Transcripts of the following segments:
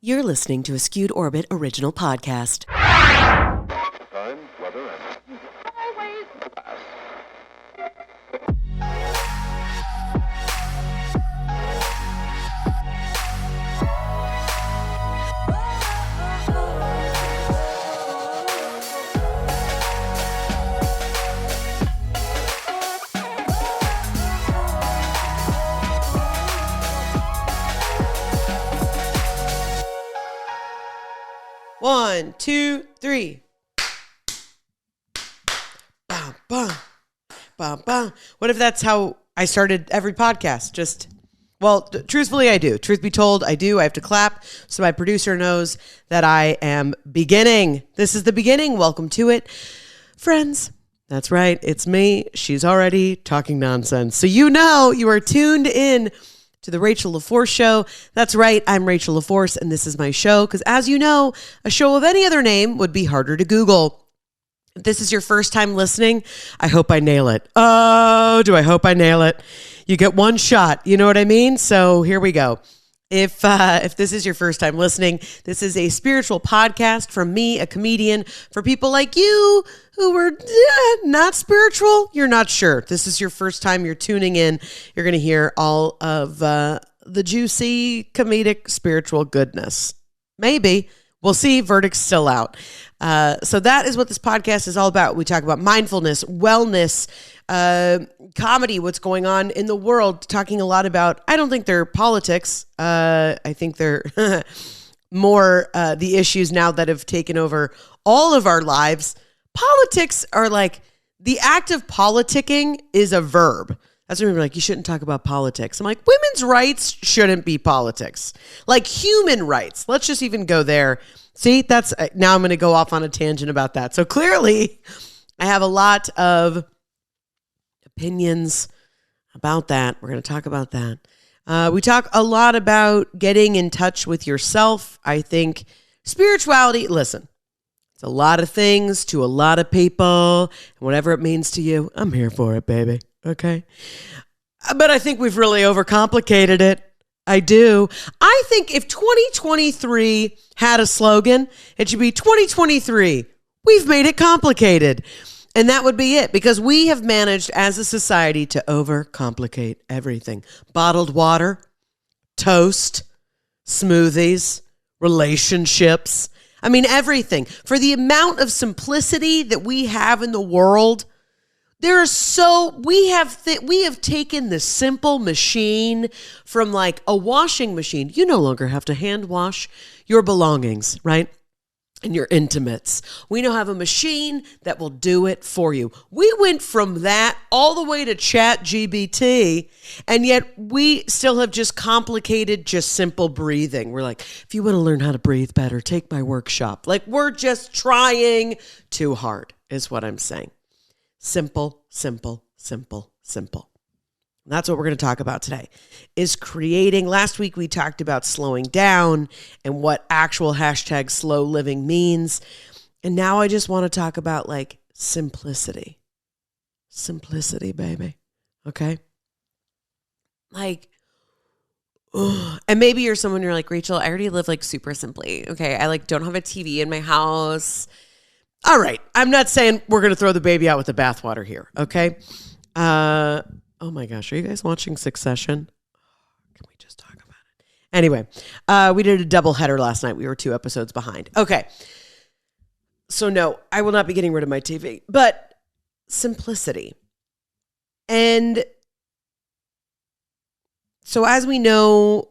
You're listening to a Skewed Orbit original podcast. Time, weather, and always pass. One, two, three. Bum, bum, bum, bum. What if that's how I started every podcast? Truthfully, I do. Truth be told, I do. I have to clap so my producer knows that I am beginning. This is the beginning. Welcome to it. Friends, that's right. It's me. She's already talking nonsense. So you know you are tuned in to the Rachel LaForce Show. That's right. I'm Rachel LaForce, and this is my show. Because as you know, a show of any other name would be harder to Google. If this is your first time listening, I hope I nail it. Oh, do I hope I nail it? You get one shot. You know what I mean? So here we go. If this is your first time listening, this is a spiritual podcast from me, a comedian, for people like you who are not spiritual. You're not sure. This is your first time you're tuning in. You're going to hear all of the juicy, comedic, spiritual goodness. Maybe. We'll see. Verdict's still out. So that is what this podcast is all about. We talk about mindfulness, wellness, comedy, what's going on in the world, talking a lot about, I don't think they're politics. I think they're more the issues now that have taken over all of our lives. Politics are like, the act of politicking is a verb. That's when we're like, you shouldn't talk about politics. I'm like, women's rights shouldn't be politics. Like human rights. Let's just even go there. See, now I'm going to go off on a tangent about that. So clearly I have a lot of opinions about that. We're going to talk about that. We talk a lot about getting in touch with yourself. I think spirituality, listen, it's a lot of things to a lot of people. And whatever it means to you, I'm here for it, baby. Okay. But I think we've really overcomplicated it. I do. I think if 2023 had a slogan, it should be 2023. We've made it complicated. And that would be it, because we have managed as a society to overcomplicate everything. Bottled water, toast, smoothies, relationships. I mean, everything. For the amount of simplicity that we have in the world, we have taken the simple machine from like a washing machine. You no longer have to hand wash your belongings, right? And your intimates. We now have a machine that will do it for you. We went from that all the way to ChatGPT, and yet we still have just complicated, just simple breathing. We're like, if you want to learn how to breathe better, take my workshop. Like, we're just trying too hard, is what I'm saying. Simple, simple, simple, simple. That's what we're going to talk about today, is creating. Last week, we talked about slowing down and what actual hashtag slow living means. And now I just want to talk about like simplicity. Simplicity, baby. Okay? Like, and maybe you're someone, you're like, Rachel, I already live like super simply. Okay? I like don't have a TV in my house. All right. I'm not saying we're going to throw the baby out with the bathwater here. Okay? Oh my gosh, are you guys watching Succession? Can we just talk about it? Anyway, we did a double header last night. We were 2 episodes behind. Okay. So no, I will not be getting rid of my TV, but simplicity. And so as we know,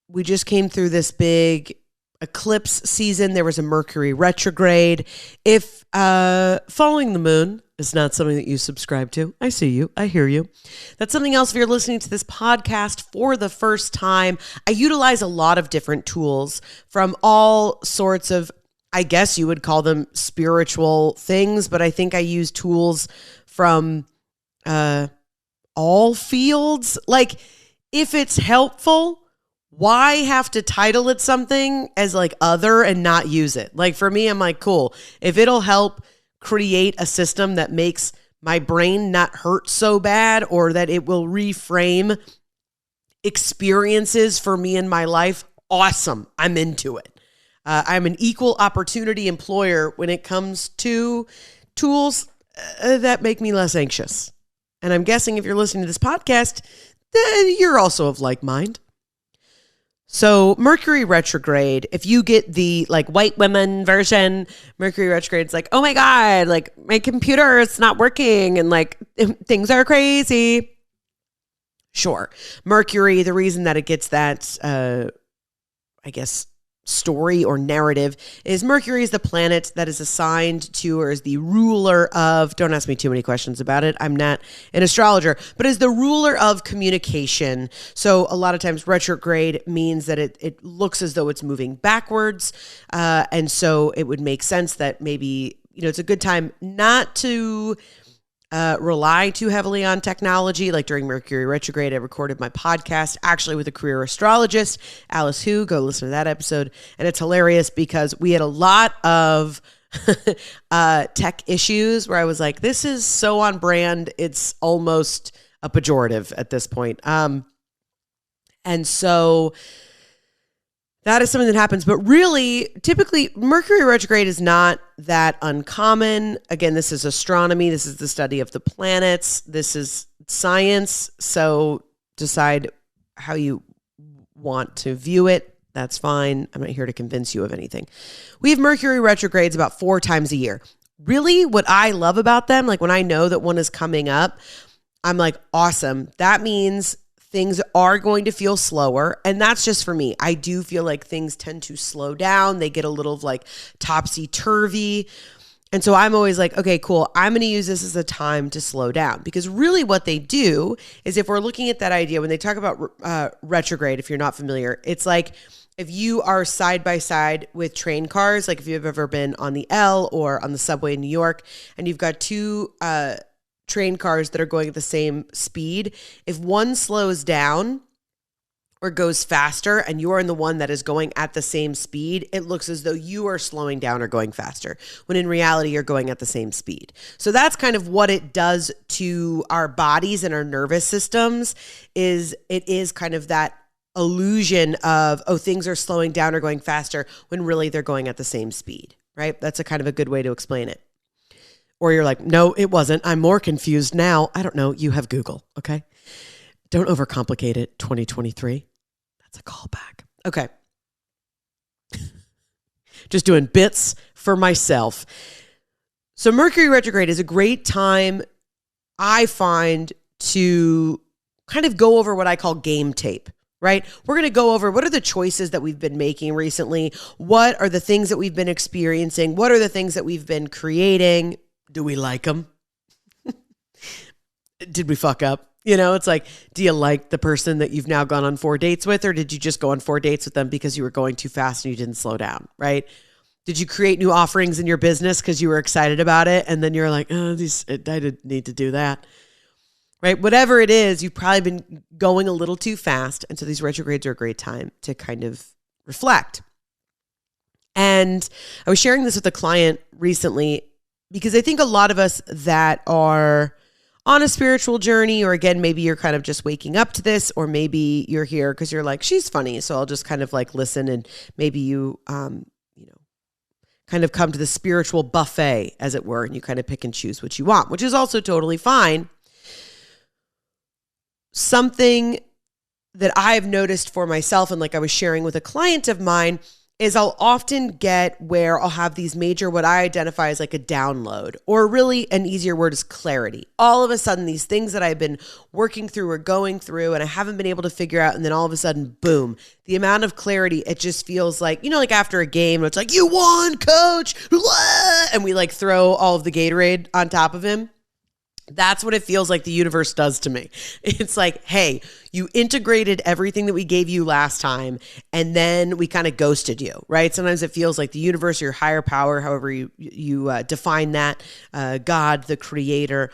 we just came through this big eclipse season. There was a Mercury retrograde. If following the moon is not something that you subscribe to, I see you. I hear you. That's something else. If you're listening to this podcast for the first time, I utilize a lot of different tools from all sorts of, I guess you would call them spiritual things, but I think I use tools from all fields. Like, if it's helpful, why have to title it something as like other and not use it? Like for me, I'm like, cool. If it'll help create a system that makes my brain not hurt so bad, or that it will reframe experiences for me in my life, awesome. I'm into it. I'm an equal opportunity employer when it comes to tools that make me less anxious. And I'm guessing if you're listening to this podcast, then you're also of like mind. So Mercury retrograde, if you get the like white women version, Mercury retrograde, it's like, oh my God, like my computer is not working and like things are crazy. Sure. Mercury, the reason that it gets that, I guess, story or narrative is Mercury is the planet that is assigned to, or is the ruler of, don't ask me too many questions about it, I'm not an astrologer, but is the ruler of communication. So a lot of times retrograde means that it looks as though it's moving backwards. And so it would make sense that maybe, it's a good time not to rely too heavily on technology. Like during Mercury retrograde, I recorded my podcast actually with a career astrologist, Alice Hu. Go listen to that episode. And it's hilarious because we had a lot of tech issues where I was like, this is so on brand. It's almost a pejorative at this point. And so that is something that happens, but really, typically, Mercury retrograde is not that uncommon. Again, this is astronomy. This is the study of the planets. This is science. So decide how you want to view it. That's fine. I'm not here to convince you of anything. We have Mercury retrogrades about 4 times a year. Really, what I love about them, like when I know that one is coming up, I'm like, awesome. That means things are going to feel slower. And that's just for me. I do feel like things tend to slow down. They get a little like topsy-turvy. And so I'm always like, okay, cool. I'm going to use this as a time to slow down. Because really what they do is, if we're looking at that idea, when they talk about retrograde, if you're not familiar, it's like if you are side by side with train cars, like if you've ever been on the L or on the subway in New York, and you've got two train cars that are going at the same speed, if one slows down or goes faster and you're in the one that is going at the same speed, it looks as though you are slowing down or going faster, when in reality you're going at the same speed. So that's kind of what it does to our bodies and our nervous systems. It is kind of that illusion of, oh, things are slowing down or going faster, when really they're going at the same speed, right? That's a kind of a good way to explain it. Or you're like, no, it wasn't. I'm more confused now. I don't know. You have Google, okay? Don't overcomplicate it, 2023. That's a callback. Okay. Just doing bits for myself. So Mercury retrograde is a great time, I find, to kind of go over what I call game tape, right? We're going to go over what are the choices that we've been making recently? What are the things that we've been experiencing? What are the things that we've been creating? Do we like them? Did we fuck up? It's like, do you like the person that you've now gone on 4 dates with, or did you just go on 4 dates with them because you were going too fast and you didn't slow down, right? Did you create new offerings in your business because you were excited about it, and then you're like, oh, I didn't need to do that, right? Whatever it is, you've probably been going a little too fast, and so these retrogrades are a great time to kind of reflect. And I was sharing this with a client recently, because I think a lot of us that are on a spiritual journey, or again, maybe you're kind of just waking up to this, or maybe you're here because you're like, she's funny, so I'll just kind of like listen, and maybe you, kind of come to the spiritual buffet, as it were, and you kind of pick and choose what you want, which is also totally fine. Something that I've noticed for myself, and like I was sharing with a client of mine, is I'll often get where I'll have these major, what I identify as like a download, or really an easier word is clarity. All of a sudden, these things that I've been working through or going through and I haven't been able to figure out, and then all of a sudden, boom, the amount of clarity, it just feels like, like after a game, it's like, you won, coach, and we like throw all of the Gatorade on top of him. That's what it feels like the universe does to me. It's like, hey, you integrated everything that we gave you last time, and then we kind of ghosted you, right? Sometimes it feels like the universe, or your higher power, however you define that, God, the creator,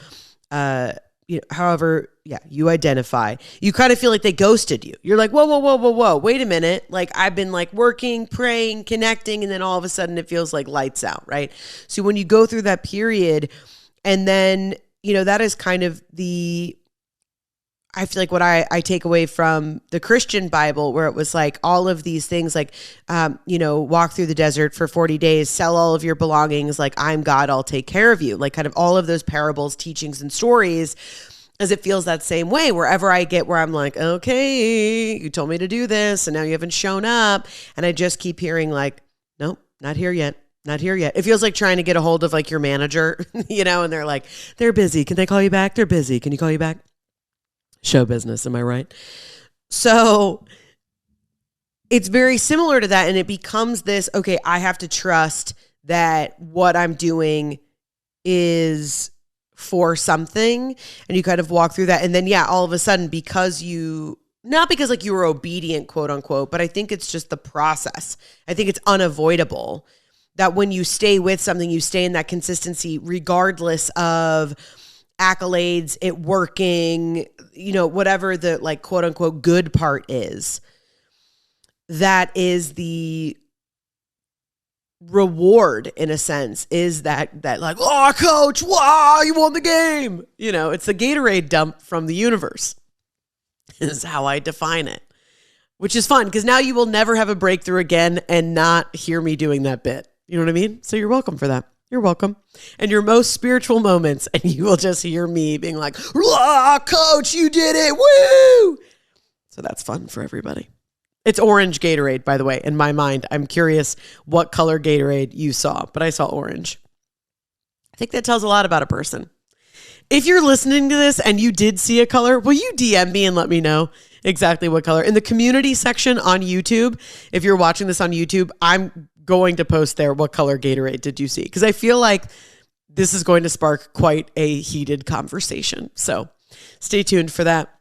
however, you identify. You kind of feel like they ghosted you. You're like, whoa, wait a minute. Like I've been like working, praying, connecting, and then all of a sudden it feels like lights out, right? So when you go through that period, and then that is kind of I feel like what I take away from the Christian Bible, where it was like all of these things, like, walk through the desert for 40 days, sell all of your belongings, like, I'm God, I'll take care of you. Like, kind of all of those parables, teachings, and stories, as it feels that same way wherever I get where I'm like, okay, you told me to do this and now you haven't shown up. And I just keep hearing like, nope, not here yet. Not here yet. It feels like trying to get a hold of like your manager, and they're like, they're busy. Can they call you back? They're busy. Can you call you back? Show business. Am I right? So it's very similar to that. And it becomes this, okay, I have to trust that what I'm doing is for something. And you kind of walk through that. And then, all of a sudden, not because like you were obedient, quote unquote, but I think it's just the process. I think it's unavoidable that when you stay with something, you stay in that consistency, regardless of accolades, it working, whatever the like quote unquote good part is. That is the reward in a sense, is that like, oh, coach, wow, you won the game. It's the Gatorade dump from the universe is how I define it, which is fun because now you will never have a breakthrough again and not hear me doing that bit. You know what I mean? So you're welcome for that. You're welcome. And your most spiritual moments, and you will just hear me being like, coach, you did it. Woo! So that's fun for everybody. It's orange Gatorade, by the way, in my mind. I'm curious what color Gatorade you saw, but I saw orange. I think that tells a lot about a person. If you're listening to this and you did see a color, will you DM me and let me know exactly what color? In the community section on YouTube, if you're watching this on YouTube, I'm going to post there, what color Gatorade did you see? Because I feel like this is going to spark quite a heated conversation. So stay tuned for that.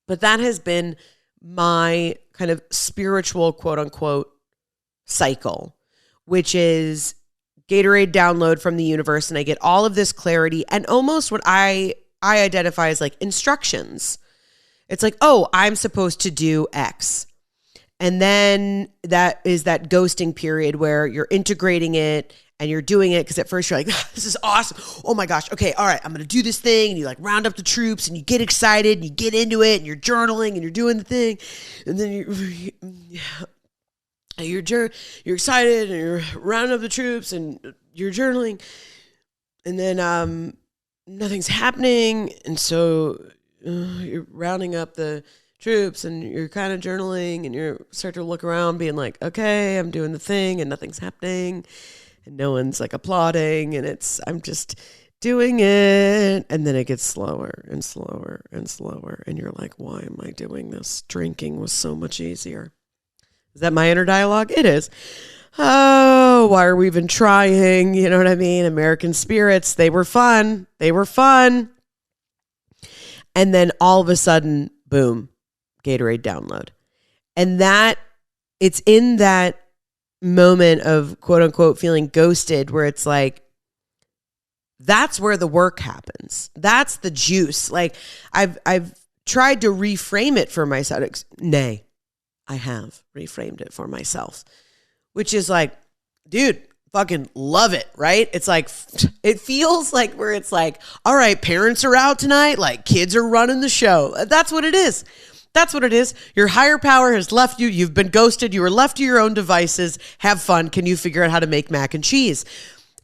But that has been my kind of spiritual, quote unquote, cycle, which is Gatorade download from the universe. And I get all of this clarity and almost what I identify as like instructions. It's like, oh, I'm supposed to do X. And then that is that ghosting period where you're integrating it and you're doing it because at first you're like, this is awesome. Oh my gosh. Okay. All right. I'm going to do this thing. And you like round up the troops and you get excited and you get into it and you're journaling and you're doing the thing. And then you're excited and you're rounding up the troops and you're journaling. And then nothing's happening. And so you're rounding up the troops and you're kind of journaling and you start to look around being like, okay, I'm doing the thing and nothing's happening and no one's like applauding and I'm just doing it. And then it gets slower and slower and slower. And you're like, why am I doing this? Drinking was so much easier. Is that my inner dialogue? It is. Oh, why are we even trying? You know what I mean? American spirits, they were fun. They were fun. And then all of a sudden, boom. Gatorade download. And that it's in that moment of quote unquote feeling ghosted where it's like, that's where the work happens. That's the juice. Like I've tried to reframe it for myself. Nay, I have reframed it for myself, which is like, dude, fucking love it, right? It's like, it feels like where it's like, all right, parents are out tonight. Like kids are running the show. That's what it is. That's what it is. Your higher power has left you. You've been ghosted. You were left to your own devices. Have fun. Can you figure out how to make mac and cheese?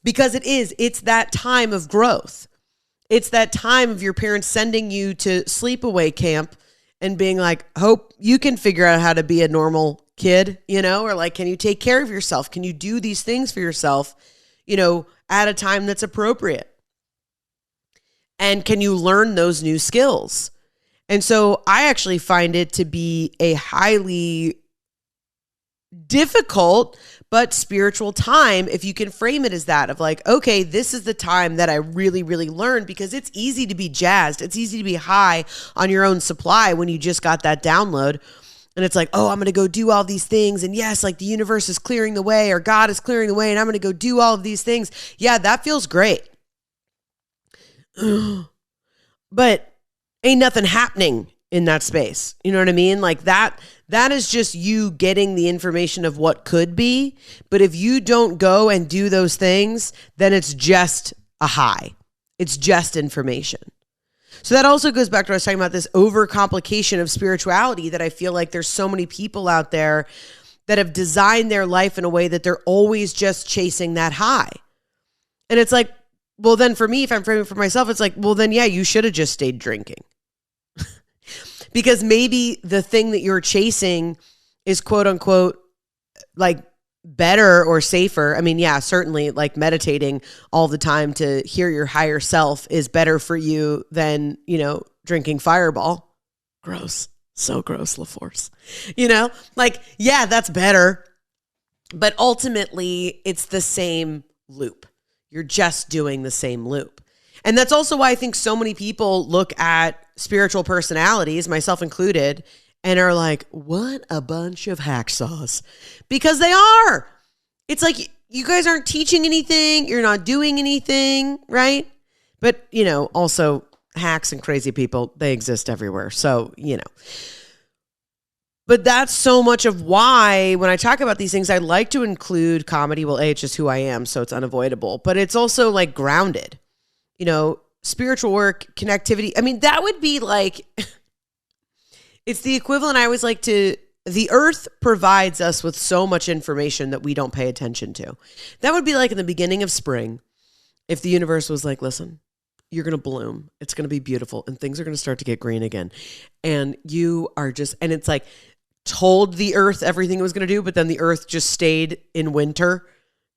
Because it's that time of growth. It's that time of your parents sending you to sleepaway camp and being like, hope you can figure out how to be a normal kid, or like, can you take care of yourself? Can you do these things for yourself, at a time that's appropriate? And can you learn those new skills? And so I actually find it to be a highly difficult but spiritual time if you can frame it as that of like, okay, this is the time that I really, really learned, because it's easy to be jazzed. It's easy to be high on your own supply when you just got that download. And it's like, oh, I'm going to go do all these things. And yes, like the universe is clearing the way or God is clearing the way and I'm going to go do all of these things. Yeah, that feels great. But ain't nothing happening in that space. You know what I mean? Like that is just you getting the information of what could be. But if you don't go and do those things, then it's just a high. It's just information. So that also goes back to what I was talking about, this overcomplication of spirituality, that I feel like there's so many people out there that have designed their life in a way that they're always just chasing that high. And it's like, well, then for me, if I'm framing for myself, it's like, well, then yeah, you should have just stayed drinking. Because maybe the thing that you're chasing is quote unquote like better or safer. I mean, yeah, certainly like meditating all the time to hear your higher self is better for you than, drinking Fireball. Gross. So gross, LaForce. Like, yeah, that's better. But ultimately, it's the same loop. You're just doing the same loop. And that's also why I think so many people look at spiritual personalities, myself included, and are like, what a bunch of hacksaws. Because they are. It's like, you guys aren't teaching anything. You're not doing anything, right? But, also hacks and crazy people, they exist everywhere. So, But that's so much of why when I talk about these things, I like to include comedy. Well, A, it's just who I am, so it's unavoidable. But it's also like grounded. Spiritual work, connectivity. I mean, that would be like, it's the equivalent. I always like to, the earth provides us with so much information that we don't pay attention to. That would be like in the beginning of spring, if the universe was like, listen, you're going to bloom. It's going to be beautiful. And things are going to start to get green again. And you are just, and it's like, told the earth everything it was going to do, but then the earth just stayed in winter.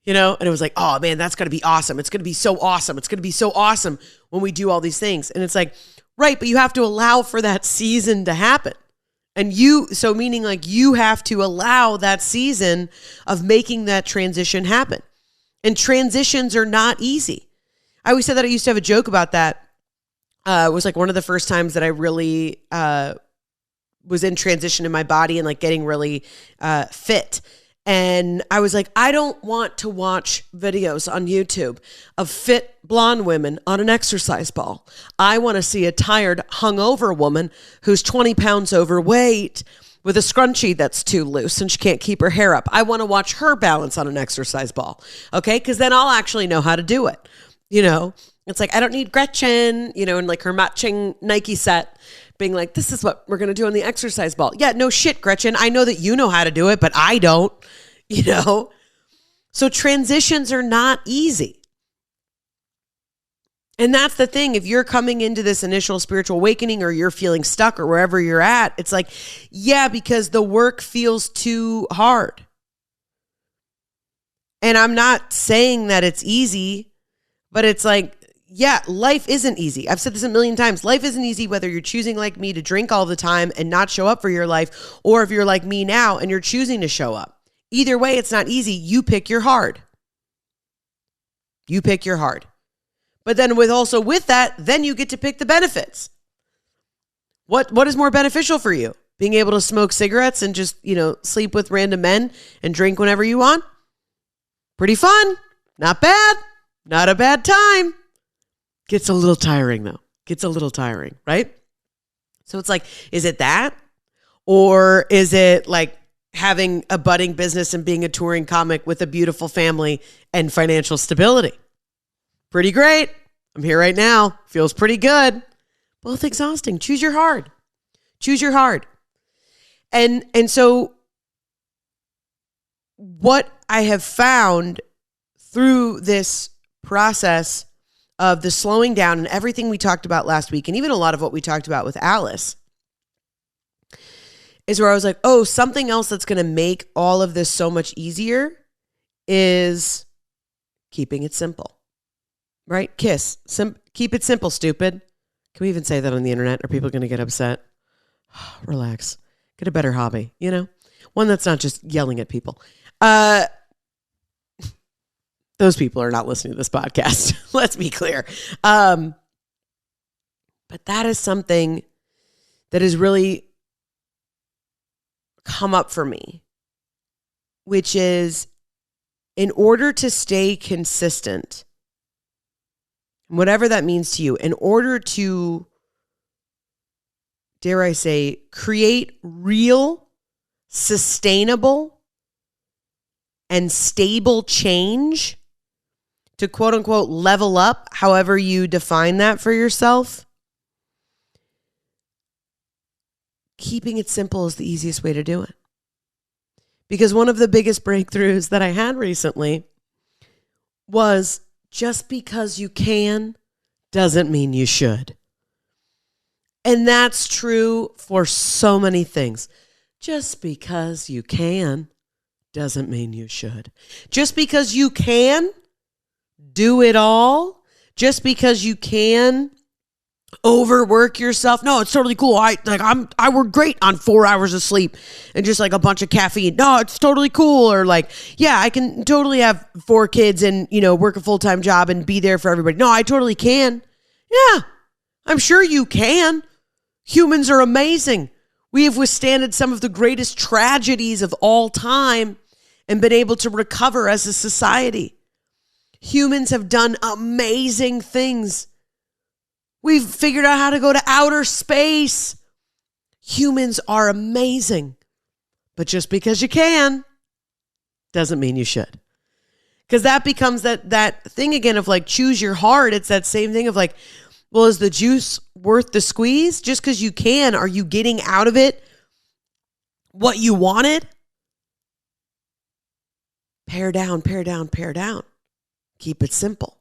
And it was like, oh man, that's going to be awesome. It's going to be so awesome. It's going to be so awesome when we do all these things. And it's like, right, but you have to allow for that season to happen. And so meaning like you have to allow that season of making that transition happen. And transitions are not easy. I always said that. I used to have a joke about that. It was like one of the first times that I really was in transition in my body and like getting really fit. And I was like, I don't want to watch videos on YouTube of fit blonde women on an exercise ball. I want to see a tired, hungover woman who's 20 pounds overweight with a scrunchie that's too loose and she can't keep her hair up. I want to watch her balance on an exercise ball. Okay. Cause then I'll actually know how to do it. It's like, I don't need Gretchen, and like her matching Nike set being like, this is what we're going to do on the exercise ball. Yeah, no shit, Gretchen. I know that you know how to do it, but I don't, So transitions are not easy. And that's the thing. If you're coming into this initial spiritual awakening or you're feeling stuck or wherever you're at, it's like, yeah, because the work feels too hard. And I'm not saying that it's easy, but it's like, yeah, life isn't easy. I've said this a million times. Life isn't easy whether you're choosing like me to drink all the time and not show up for your life, or if you're like me now and you're choosing to show up. Either way, it's not easy. You pick your hard. You pick your hard. But then with that, then you get to pick the benefits. What is more beneficial for you? Being able to smoke cigarettes and just, sleep with random men and drink whenever you want? Pretty fun. Not bad. Not a bad time. Gets a little tiring though. Gets a little tiring, right? So it's like, is it that? Or is it like having a budding business and being a touring comic with a beautiful family and financial stability? Pretty great. I'm here right now. Feels pretty good. Both exhausting. Choose your hard. Choose your hard. And so what I have found through this process of the slowing down and everything we talked about last week, and even a lot of what we talked about with Alice, is where I was like, oh, something else that's going to make all of this so much easier is keeping it simple, right? KISS. Keep it simple, stupid. Can we even say that on the internet? Are people going to get upset? Relax. Get a better hobby, one that's not just yelling at people. Those people are not listening to this podcast. Let's be clear. But that is something that has really come up for me, which is in order to stay consistent, whatever that means to you, in order to, dare I say, create real, sustainable, and stable change, to quote unquote level up, however you define that for yourself, keeping it simple is the easiest way to do it. Because one of the biggest breakthroughs that I had recently was just because you can doesn't mean you should. And that's true for so many things. Just because you can doesn't mean you should. Just because you can do it all, just because you can overwork yourself. No, it's totally cool. I work great on 4 hours of sleep and just like a bunch of caffeine. No, it's totally cool. Or like, yeah, I can totally have 4 kids and, work a full-time job and be there for everybody. No, I totally can. Yeah, I'm sure you can. Humans are amazing. We have withstanded some of the greatest tragedies of all time and been able to recover as a society. Humans have done amazing things. We've figured out how to go to outer space. Humans are amazing. But just because you can doesn't mean you should. Because that becomes that thing again of like, choose your heart. It's that same thing of like, well, is the juice worth the squeeze? Just because you can, are you getting out of it what you wanted? Pare down, pare down, pare down. Keep it simple.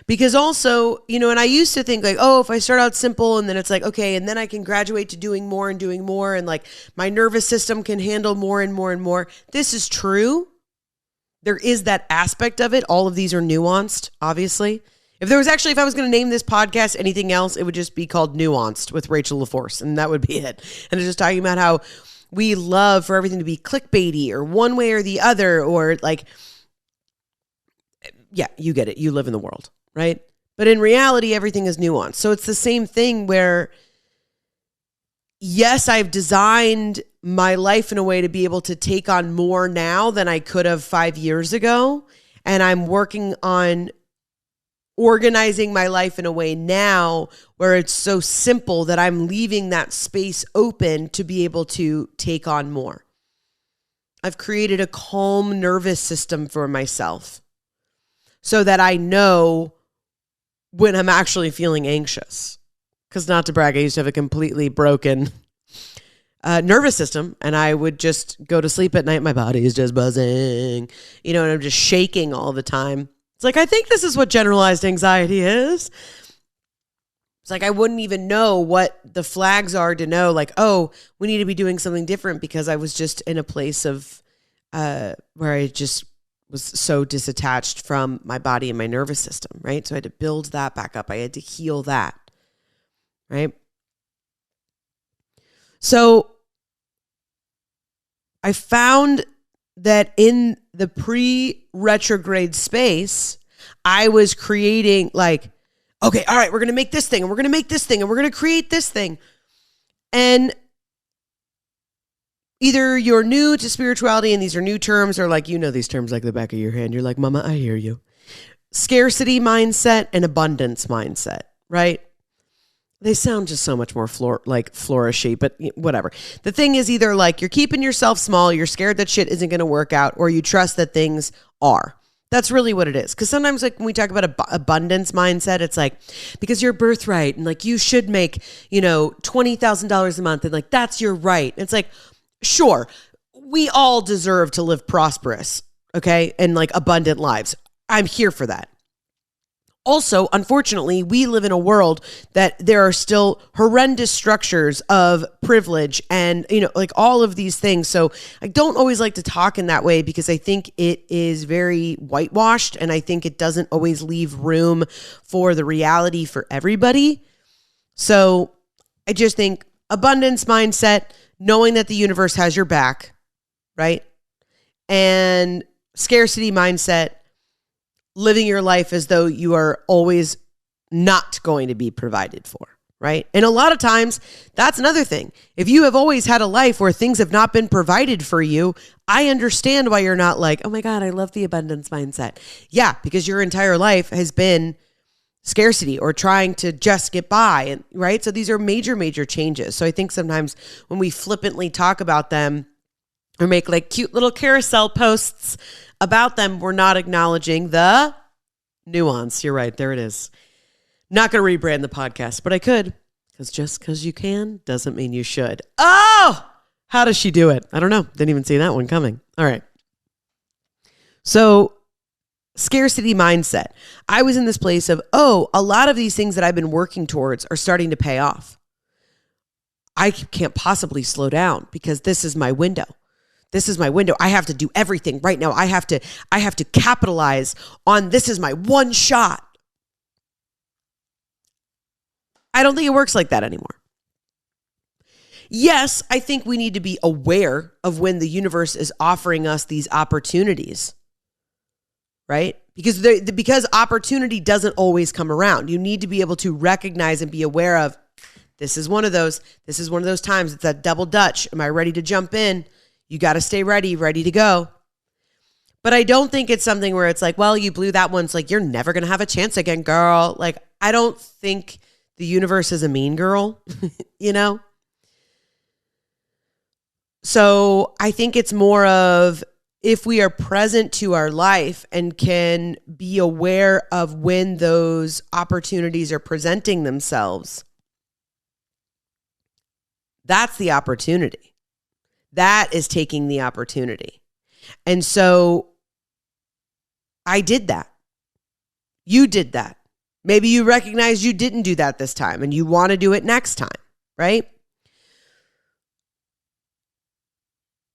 Because also, and I used to think like, oh, if I start out simple and then it's like, okay, and then I can graduate to doing more and like my nervous system can handle more and more and more. This is true. There is that aspect of it. All of these are nuanced, obviously. If I was going to name this podcast anything else, it would just be called Nuanced with Rachel LaForce, and that would be it. And it's just talking about how we love for everything to be clickbaity or one way or the other, or like, yeah, you get it. You live in the world, right? But in reality, everything is nuanced. So it's the same thing where, yes, I've designed my life in a way to be able to take on more now than I could have 5 years ago. And I'm working on organizing my life in a way now where it's so simple that I'm leaving that space open to be able to take on more. I've created a calm nervous system for myself so that I know when I'm actually feeling anxious. Because not to brag, I used to have a completely broken nervous system, and I would just go to sleep at night. My body is just buzzing, and I'm just shaking all the time. It's like, I think this is what generalized anxiety is. It's like, I wouldn't even know what the flags are to know, like, oh, we need to be doing something different, because I was just in a place of where I just was so disattached from my body and my nervous system, right? So I had to build that back up. I had to heal that, right? So I found that in the pre-retrograde space, I was creating like, okay, all right, we're going to make this thing, and we're going to make this thing, and we're going to create this thing. And either you're new to spirituality and these are new terms, or like, these terms like the back of your hand. You're like, Mama, I hear you. Scarcity mindset and abundance mindset, right? They sound just so much more flourishy, but whatever. The thing is, either like you're keeping yourself small, you're scared that shit isn't going to work out, or you trust that things are. That's really what it is. Because sometimes like when we talk about abundance mindset, it's like, because your birthright and like you should make, $20,000 a month and like that's your right. It's like, sure, we all deserve to live prosperous, okay, and like abundant lives. I'm here for that. Also, unfortunately, we live in a world that there are still horrendous structures of privilege and, like all of these things. So I don't always like to talk in that way, because I think it is very whitewashed, and I think it doesn't always leave room for the reality for everybody. So I just think abundance mindset, knowing that the universe has your back, right? And scarcity mindset, living your life as though you are always not going to be provided for, right? And a lot of times, that's another thing. If you have always had a life where things have not been provided for you, I understand why you're not like, oh my God, I love the abundance mindset. Yeah, because your entire life has been scarcity or trying to just get by, and right? So these are major, major changes. So I think sometimes when we flippantly talk about them or make like cute little carousel posts about them, we're not acknowledging the nuance. You're right. There it is. Not going to rebrand the podcast, but I could. Because just because you can doesn't mean you should. Oh, how does she do it? I don't know. Didn't even see that one coming. All right. So scarcity mindset. I was in this place of, a lot of these things that I've been working towards are starting to pay off. I can't possibly slow down because this is my window. This is my window. I have to do everything right now. I have to capitalize on this is my one shot. I don't think it works like that anymore. Yes, I think we need to be aware of when the universe is offering us these opportunities, right? Because opportunity doesn't always come around. You need to be able to recognize and be aware of, this is one of those times. It's that double Dutch. Am I ready to jump in? You got to stay ready to go. But I don't think it's something where it's like, well, you blew that one. It's like, you're never going to have a chance again, girl. Like, I don't think the universe is a mean girl, you know? So I think it's more of, if we are present to our life and can be aware of when those opportunities are presenting themselves, that's the opportunity. That is taking the opportunity. And so I did that. You did that. Maybe you recognize you didn't do that this time and you want to do it next time, right?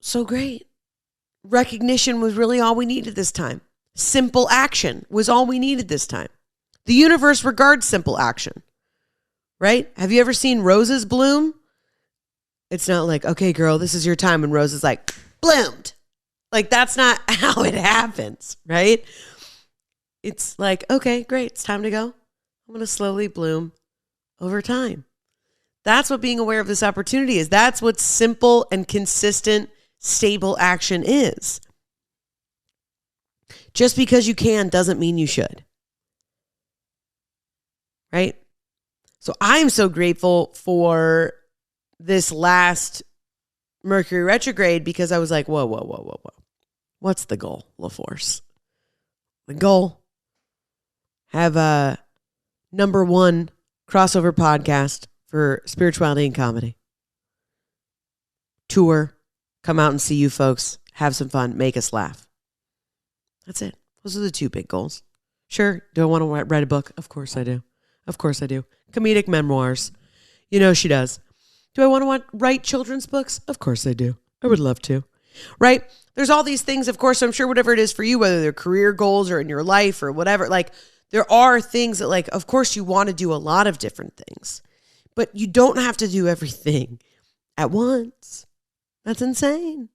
So great. Recognition was really all we needed this time. Simple action was all we needed this time. The universe regards simple action, right? Have you ever seen roses bloom? It's not like, okay, girl, this is your time. And rose is like, bloomed. Like, that's not how it happens, right? It's like, okay, great. It's time to go. I'm going to slowly bloom over time. That's what being aware of this opportunity is. That's what simple and consistent, stable action is. Just because you can doesn't mean you should. Right? So I'm so grateful for this last Mercury retrograde because I was like, whoa. What's the goal, LaForce? The goal? Have a #1 crossover podcast for spirituality and comedy. Tour. Come out and see you folks. Have some fun. Make us laugh. That's it. Those are the 2 big goals. Sure. Do I want to write a book? Of course I do. Of course I do. Comedic memoirs. You know she does. Do I want to write children's books? Of course I do. I would love to. Right? There's all these things, of course, I'm sure whatever it is for you, whether they're career goals or in your life or whatever, like there are things that like, of course you want to do a lot of different things, but you don't have to do everything at once. That's insane.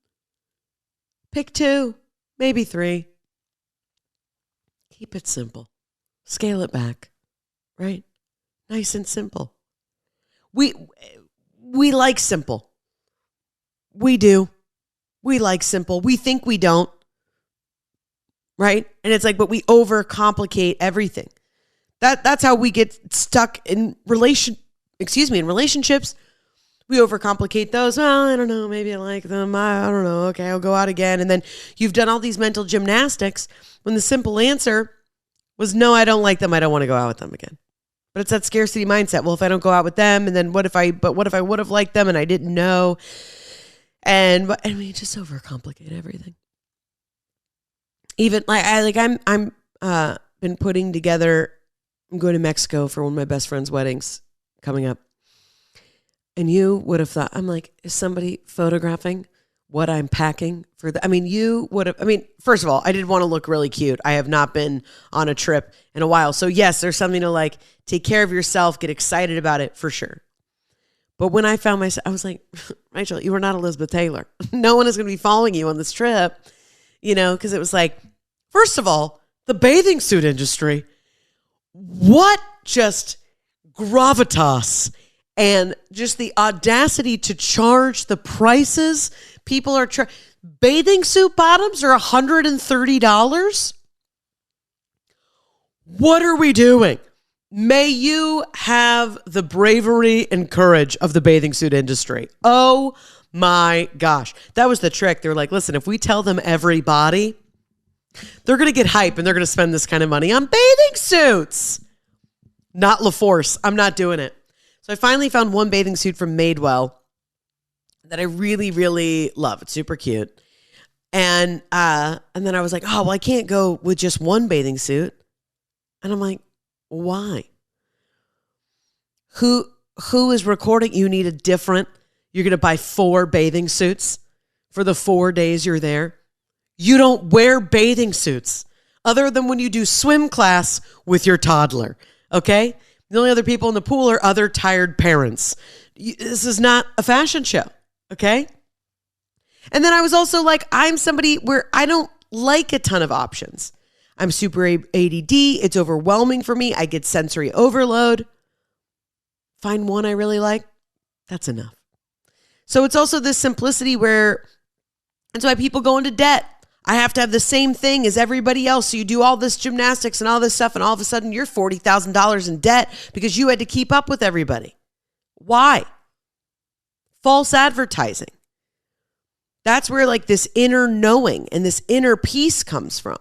Pick 2, maybe 3. Keep it simple. Scale it back, right? Nice and simple. We like simple. We do. We like simple. We think we don't. Right? And it's like, but we overcomplicate everything. That's how we get stuck in relationships. We overcomplicate those. Well, I don't know. Maybe I like them. I don't know. Okay, I'll go out again. And then you've done all these mental gymnastics when the simple answer was, no, I don't like them. I don't want to go out with them again. But it's that scarcity mindset. Well, if I don't go out with them, and then what if I would have liked them and I didn't know? And we just overcomplicate everything. Even I'm been putting together, I'm going to Mexico for one of my best friend's weddings coming up. And you would have thought, I'm like, is somebody photographing what I'm packing for you would have, first of all, I did want to look really cute. I have not been on a trip in a while. So yes, there's something to like take care of yourself, get excited about it for sure. But when I found myself, I was like, Rachel, you are not Elizabeth Taylor. No one is going to be following you on this trip, because it was like, first of all, the bathing suit industry, what just gravitas and just the audacity to charge the prices people are bathing suit bottoms are $130. What are we doing? May you have the bravery and courage of the bathing suit industry. Oh my gosh. That was the trick. They're like, listen, if we tell them everybody, they're going to get hype and they're going to spend this kind of money on bathing suits. Not LaForce. I'm not doing it. So I finally found one bathing suit from Madewell that I really, really love. It's super cute. And then I was like, oh, well, I can't go with just one bathing suit. And I'm like, why? Who is recording? You need a different, you're going to buy 4 bathing suits for the 4 days you're there. You don't wear bathing suits other than when you do swim class with your toddler. Okay. The only other people in the pool are other tired parents. This is not a fashion show. Okay. And then I was also like, I'm somebody where I don't like a ton of options. I'm super ADD. It's overwhelming for me. I get sensory overload. Find one I really like. That's enough. So it's also this simplicity where that's why people go into debt. I have to have the same thing as everybody else. So you do all this gymnastics and all this stuff, and all of a sudden you're $40,000 in debt because you had to keep up with everybody. Why? False advertising. That's where like this inner knowing and this inner peace comes from.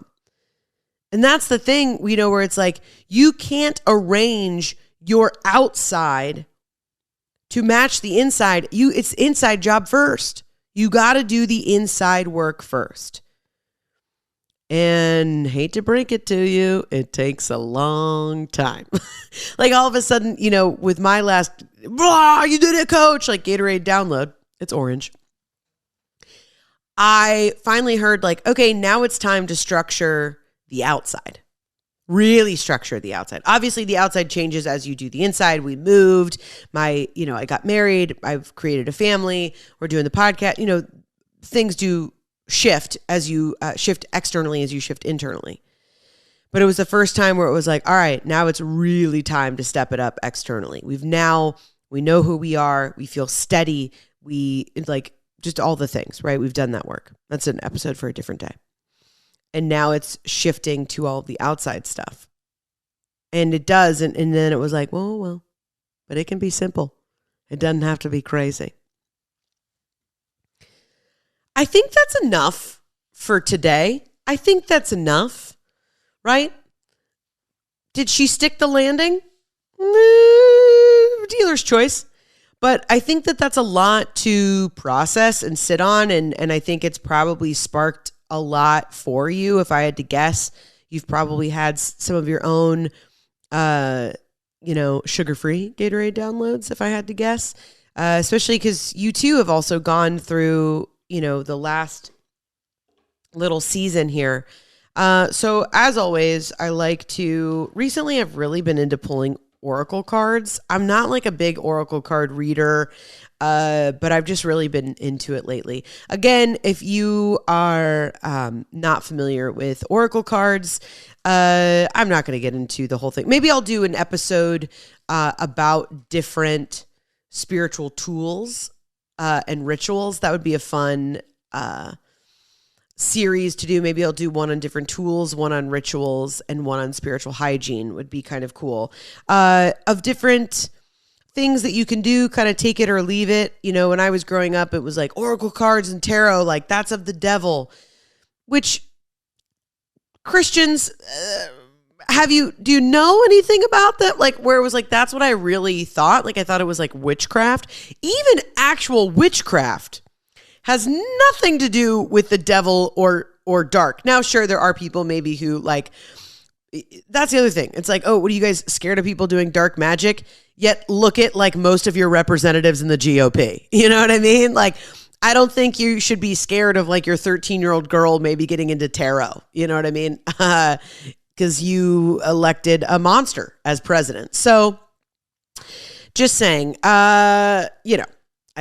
And that's the thing, where it's like you can't arrange your outside to match the inside. It's inside job first. You got to do the inside work first. And hate to break it to you, it takes a long time. Like all of a sudden, with my last, you did it, coach, like Gatorade download, it's orange. I finally heard like, okay, now it's time to structure the outside. Really structure the outside. Obviously, the outside changes as you do the inside. We moved. I got married. I've created a family. We're doing the podcast. Things do shift as you shift externally as you shift internally. But it was the first time where it was like, all right, now it's really time to step it up externally. We know who we are. We feel steady. We like just all the things, right? We've done that work. That's an episode for a different day. And now it's shifting to all the outside stuff. And it does. And then it was like, well, but it can be simple. It doesn't have to be crazy. I think that's enough for today. I think that's enough, right? Did she stick the landing? Dealer's choice. But I think that's a lot to process and sit on. And I think it's probably sparked a lot for you. If I had to guess, you've probably had some of your own, sugar-free Gatorade downloads, if I had to guess, especially because you too have also gone through, the last little season here. So as always, recently I've really been into pulling oracle cards. I'm not like a big oracle card reader, but I've just really been into it lately. Again, if you are not familiar with oracle cards, I'm not going to get into the whole thing. Maybe I'll do an episode about different spiritual tools and rituals. That would be a fun series to do. Maybe I'll do one on different tools, one on rituals, and one on spiritual hygiene would be kind of cool. Of different things that you can do, kind of take it or leave it. When I was growing up, it was like oracle cards and tarot, like that's of the devil, which Christians, do you know anything about that? Like where it was like, that's what I really thought. Like I thought it was like witchcraft. Even actual witchcraft has nothing to do with the devil or dark. Now, sure, there are people maybe who like, that's the other thing. It's like, oh, what are you guys scared of people doing dark magic? Yet look at like most of your representatives in the GOP. You know what I mean? Like, I don't think you should be scared of like your 13-year-old girl maybe getting into tarot. You know what I mean? Because you elected a monster as president. So just saying, I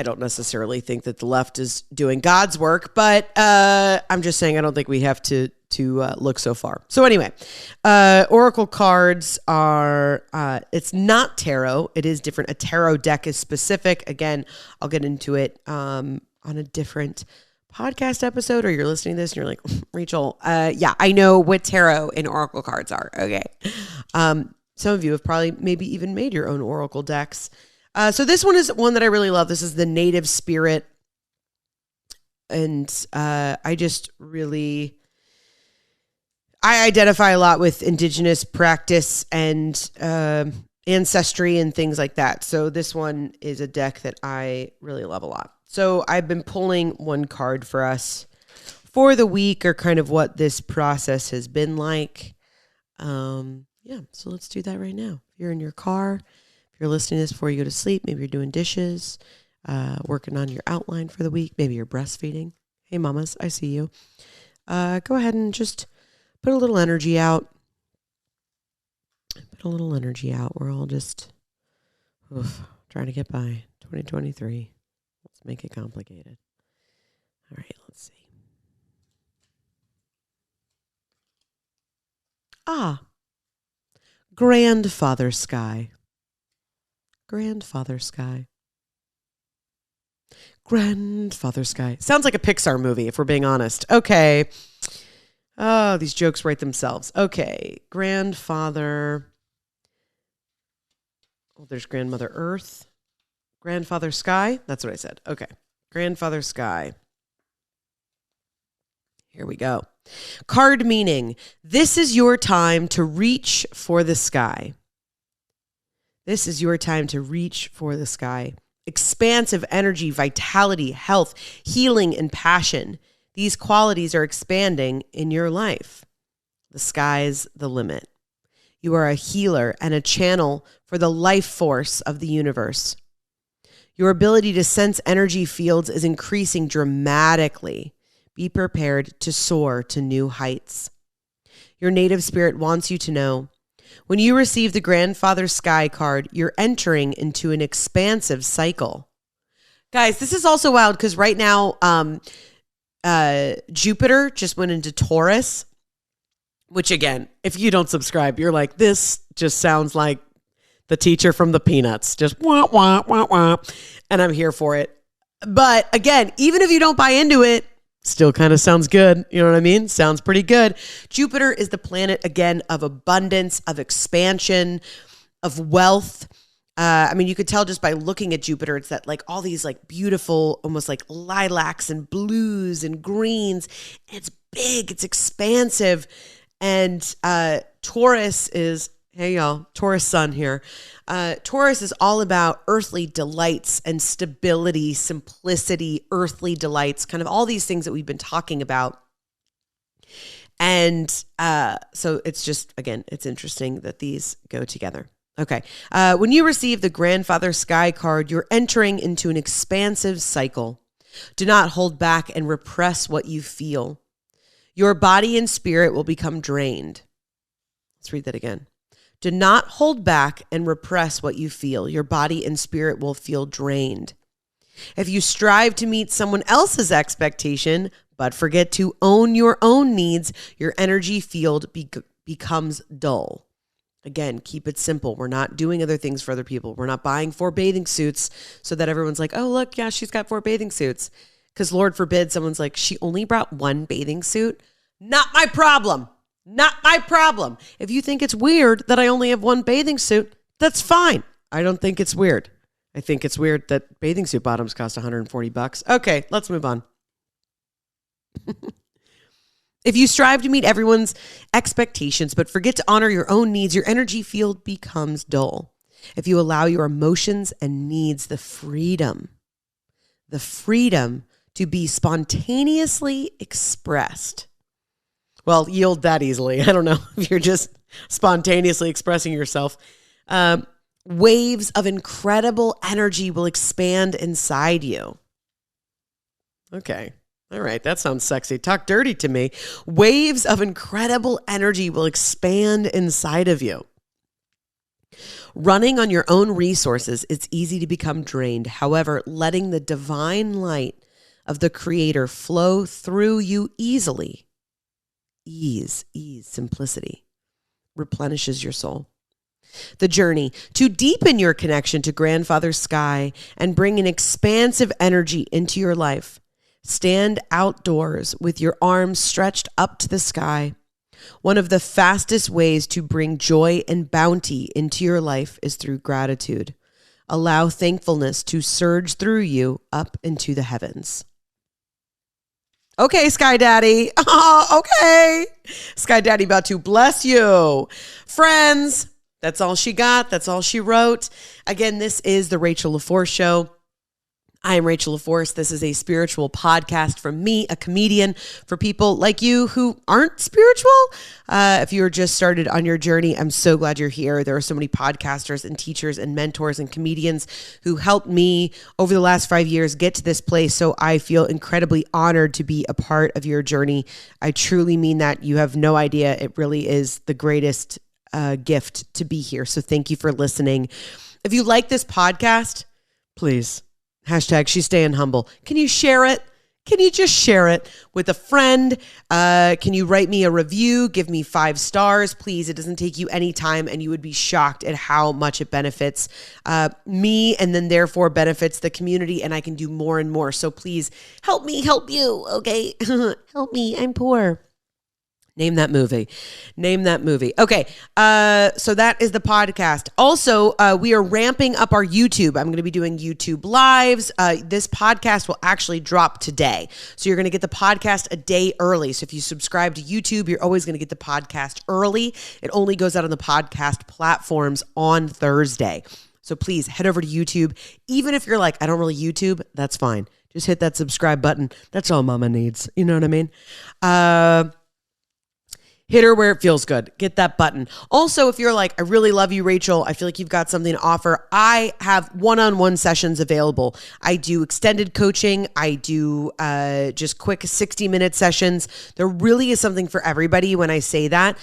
don't necessarily think that the left is doing God's work, but I'm just saying I don't think we have to look so far. So anyway, oracle cards are, it's not tarot. It is different. A tarot deck is specific. Again, I'll get into it on a different podcast episode, or you're listening to this and you're like, Rachel, yeah, I know what tarot and oracle cards are. Okay. Some of you have probably maybe even made your own oracle decks. So this one is one that I really love. This is the Native Spirit. And I identify a lot with indigenous practice and ancestry and things like that. So this one is a deck that I really love a lot. So I've been pulling one card for us for the week, or kind of what this process has been like. Yeah, so let's do that right now. If you're in your car, if you're listening to this before you go to sleep, maybe you're doing dishes, working on your outline for the week, maybe you're breastfeeding. Hey, mamas, I see you. Go ahead and just put a little energy out. We're all just trying to get by 2023. Let's make it complicated. All right, let's see. Grandfather Sky. Grandfather Sky. Grandfather Sky. Sounds like a Pixar movie, if we're being honest. Okay. Oh, these jokes write themselves. Okay. Grandfather. Oh, there's Grandmother Earth. Grandfather Sky. That's what I said. Okay. Grandfather Sky. Here we go. Card meaning, this is your time to reach for the sky. This is your time to reach for the sky. Expansive energy, vitality, health, healing, and passion. These qualities are expanding in your life. The sky's the limit. You are a healer and a channel for the life force of the universe. Your ability to sense energy fields is increasing dramatically. Be prepared to soar to new heights. Your native spirit wants you to know, when you receive the Grandfather Sky card, you're entering into an expansive cycle. Guys, this is also wild because right now, Jupiter just went into Taurus, which again, if you don't subscribe, you're like, this just sounds like the teacher from the Peanuts. Just wah, wah, wah, wah. And I'm here for it. But again, even if you don't buy into it, still kind of sounds good. You know what I mean? Sounds pretty good. Jupiter is the planet, again, of abundance, of expansion, of wealth. I mean, you could tell just by looking at Jupiter, it's that like all these like beautiful, almost like lilacs and blues and greens. It's big, it's expansive. And Taurus is, hey y'all, Taurus sun here. Taurus is all about earthly delights and stability, simplicity, earthly delights, kind of all these things that we've been talking about. And so it's just, again, it's interesting that these go together. Okay. When you receive the Grandfather Sky card, you're entering into an expansive cycle. Do not hold back and repress what you feel. Your body and spirit will become drained. Let's read that again. Do not hold back and repress what you feel. Your body and spirit will feel drained. If you strive to meet someone else's expectation, but forget to own your own needs, your energy field becomes dull. Again, keep it simple. We're not doing other things for other people. We're not buying 4 bathing suits so that everyone's like, oh, look, yeah, she's got 4 bathing suits. Because Lord forbid someone's like, she only brought 1 bathing suit. Not my problem. Not my problem. If you think it's weird that I only have 1 bathing suit, that's fine. I don't think it's weird. I think it's weird that bathing suit bottoms cost $140. Okay, let's move on. If you strive to meet everyone's expectations but forget to honor your own needs, your energy field becomes dull. If you allow your emotions and needs the freedom to be spontaneously expressed. Well, yield that easily. I don't know if you're just spontaneously expressing yourself. Waves of incredible energy will expand inside you. Okay. All right. That sounds sexy. Talk dirty to me. Waves of incredible energy will expand inside of you. Running on your own resources, it's easy to become drained. However, letting the divine light of the Creator flow through you easily, simplicity, replenishes your soul. The journey to deepen your connection to Grandfather Sky and bring an expansive energy into your life. Stand outdoors with your arms stretched up to the sky. One of the fastest ways to bring joy and bounty into your life is through gratitude. Allow thankfulness to surge through you up into the heavens. Okay, Sky Daddy. Oh, okay. Sky Daddy about to bless you. Friends, That's all she got. That's all she wrote. Again, this is the Rachel LaForce Show. I am Rachel LaForce. This is a spiritual podcast from me, a comedian, for people like you who aren't spiritual. If you are just started on your journey, I'm so glad you're here. There are so many podcasters and teachers and mentors and comedians who helped me over the last 5 years get to this place. So I feel incredibly honored to be a part of your journey. I truly mean that. You have no idea. It really is the greatest gift to be here. So thank you for listening. If you like this podcast, please, hashtag she's staying humble. Can you share it? Can you just share it with a friend? Can you write me a review? Give me 5 stars, please. It doesn't take you any time, and you would be shocked at how much it benefits me, and then therefore benefits the community, and I can do more and more. So please help me help you, okay? Help me. I'm poor. Name that movie. Okay. So that is the podcast. Also, we are ramping up our YouTube. I'm going to be doing YouTube lives. This podcast will actually drop today. So you're going to get the podcast a day early. So if you subscribe to YouTube, you're always going to get the podcast early. It only goes out on the podcast platforms on Thursday. So please head over to YouTube. Even if you're like, I don't really YouTube, that's fine. Just hit that subscribe button. That's all mama needs. You know what I mean? Hit her where it feels good. Get that button. Also, if you're like, I really love you, Rachel, I feel like you've got something to offer, I have one-on-one sessions available. I do extended coaching. I do just quick 60-minute sessions. There really is something for everybody when I say that.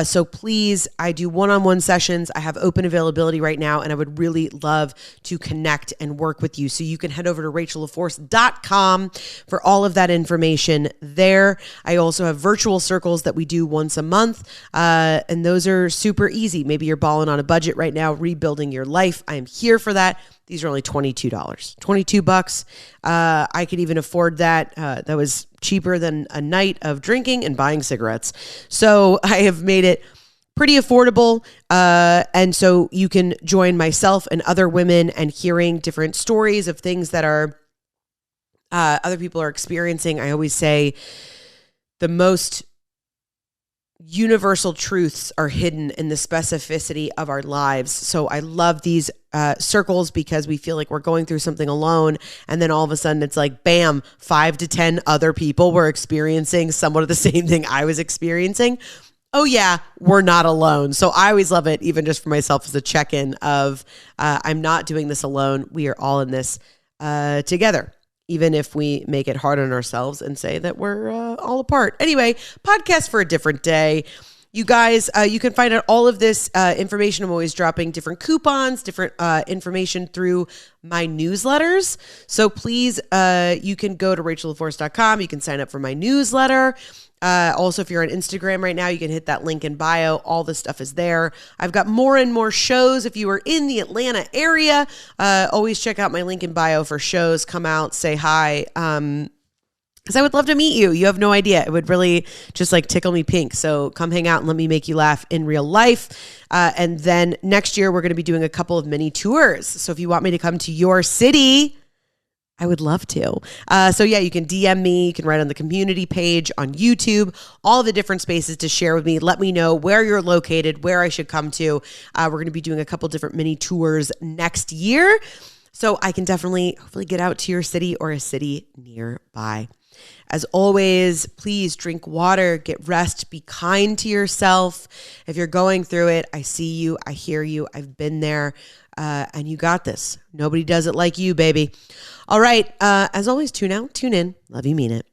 So please, I do one-on-one sessions. I have open availability right now, and I would really love to connect and work with you. So you can head over to rachellaforce.com for all of that information there. I also have virtual circles that we do once a month. And those are super easy. Maybe you're balling on a budget right now, rebuilding your life. I am here for that. These are only $22, $22. I could even afford that. That was cheaper than a night of drinking and buying cigarettes. So I have made it pretty affordable. And so you can join myself and other women and hearing different stories of things that are other people are experiencing. I always say the most universal truths are hidden in the specificity of our lives. So I love these circles because we feel like we're going through something alone. And then all of a sudden it's like, bam, 5 to 10 other people were experiencing somewhat of the same thing I was experiencing. Oh yeah, we're not alone. So I always love it, even just for myself as a check-in of I'm not doing this alone. We are all in this together. Even if we make it hard on ourselves and say that we're all apart. Anyway, podcast for a different day. You guys, you can find out all of this information. I'm always dropping different coupons, different information through my newsletters. So please, you can go to rachellaforce.com. You can sign up for my newsletter. Also, if you're on Instagram right now, you can hit that link in bio. All this stuff is there. I've got more and more shows. If you are in the Atlanta area, always check out my link in bio for shows. Come out, say hi. Because I would love to meet you. You have no idea. It would really just like tickle me pink. So come hang out and let me make you laugh in real life. And then next year, we're going to be doing a couple of mini tours. So if you want me to come to your city, I would love to. So yeah, you can DM me. You can write on the community page on YouTube, all the different spaces to share with me. Let me know where you're located, where I should come to. We're going to be doing a couple different mini tours next year. So I can definitely, hopefully get out to your city or a city nearby. As always, please drink water, get rest, be kind to yourself. If you're going through it, I see you, I hear you, I've been there, and you got this. Nobody does it like you, baby. All right, as always, tune out, tune in. Love you, mean it.